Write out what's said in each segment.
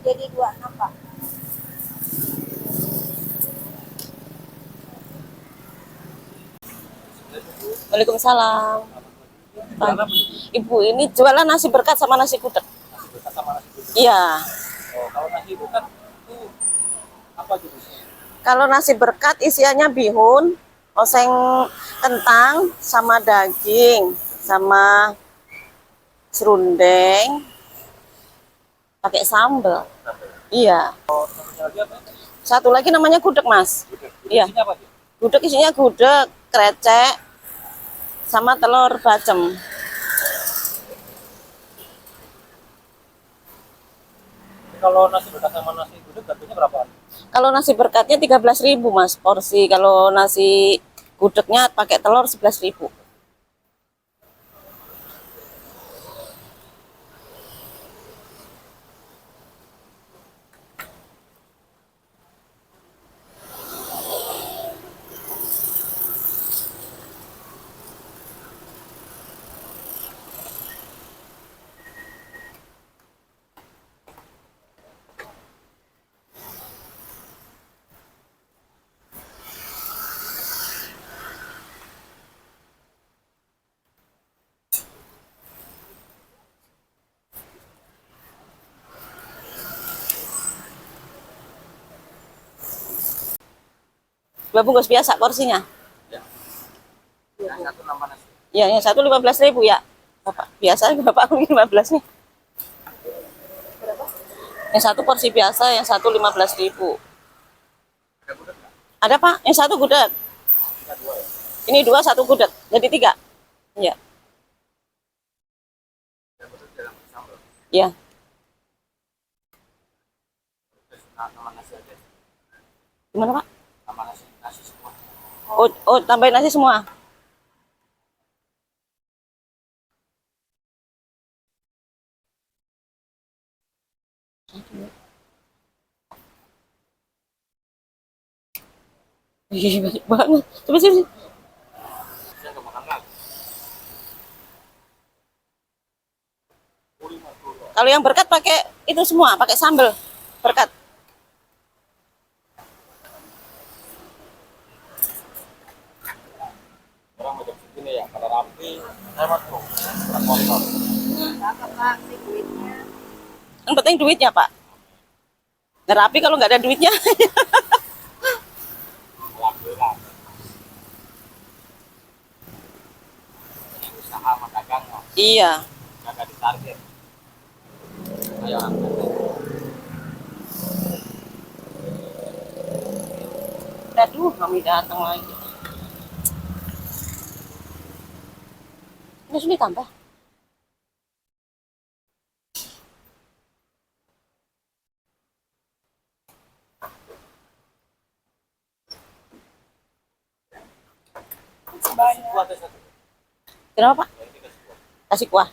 Jadi 26 Pak. Waalaikumsalam. Ibu ini jualan nasi berkat sama nasi gudeg. Nasi berkat sama nasi gudeg. Iya. Oh, kalau nasi berkat itu apa jenisnya? Kalau nasi berkat isiannya bihun, oseng kentang, sama daging, sama serundeng, pakai sambal. Iya. Oh, satunya lagi apa? Satu lagi namanya gudeg, Mas. Gudeg. Iya. Isinya apa? Gudeg isinya gudeg, krecek, sama telur bacem. Kalau nasi berkat sama nasi gudeg harganya berapa? Kalau nasi berkatnya 13.000 Mas porsi. Kalau nasi gudegnya pakai telur 11.000. Dua bungkus biasa porsinya. Ya. Yang satu nama nasi. Ya, yang satu 15.000 ya. Bapak biasa Bapak 15 nih. Yang satu porsi biasa, yang satu 15.000. Ada gudeg nggak? Ada Pak, yang satu gudeg. Ada dua ya? Ini dua, satu gudeg. Jadi 3. Ya. Ada gudeg dalam sambal. Ya. Terus nama nasi aja. Gimana Pak? Nama nasi semua. Oh, tambahin nasi semua. Ih, banyak banget. Coba sini. Saya nggak makan lagi. Kalau yang berkat pakai itu semua, pakai sambal berkat. Orang macam segini ya, kalau rapi, hemat tuh. Kurang kotor. Berapa Pak si duitnya? Yang penting duitnya Pak. Nggak rapi kalau nggak ada duitnya. Alhamdulillah. Ini usaha sama dagang loh. Iya. Nggak ditarget. Ayo angkat. Aduh, kami datang lagi. Ini sudah tambah. Buat satu. Kenapa Pak? Yang tiga sebuah. Kasih kuah.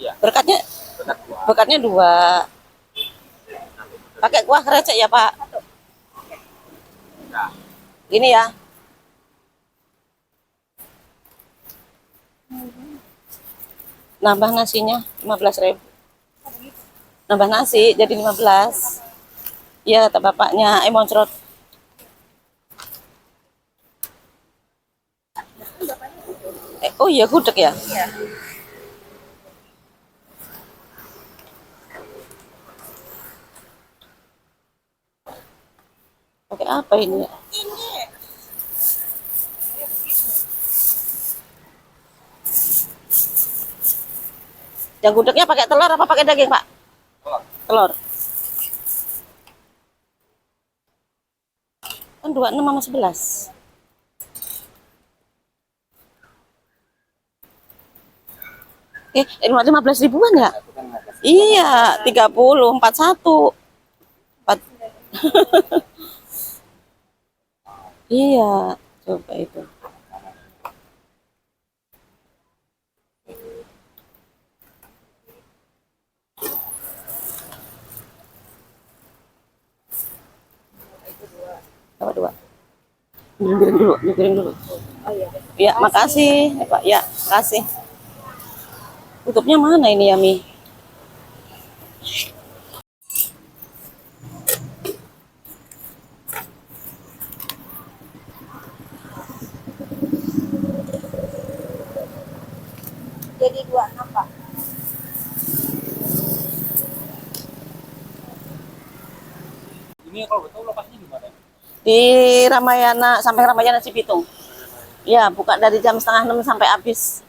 Iya. Berkatnya, Berkat dua. berkatnya 2. Pakai kuah krecek ya Pak. Nah, Ini ya. Nambah nasinya 15.000. Nambah nasi jadi 15. Iya kata bapaknya, moncrot. Oh iya gudeg ya. Iya. Pakai apa ini ya? Yang gudegnya pakai telur apa pakai daging Pak? telur. Telur. Kan 26 sama 11. Eh, 15 ribuan ya? Itu kan 15. Iya, 30, 41. 4. Iya, coba itu. Apa 2? Giring dulu, giring dulu. Oh iya. Ya, makasih, ya, Pak. Ya, makasih. Tutupnya mana ini ya, Mi? Jadi 26 Pak. Ini kalau betul lokasinya di mana? Di Ramayana sampai Ramayana Cibitung. Ya, buka dari jam setengah 6 sampai habis.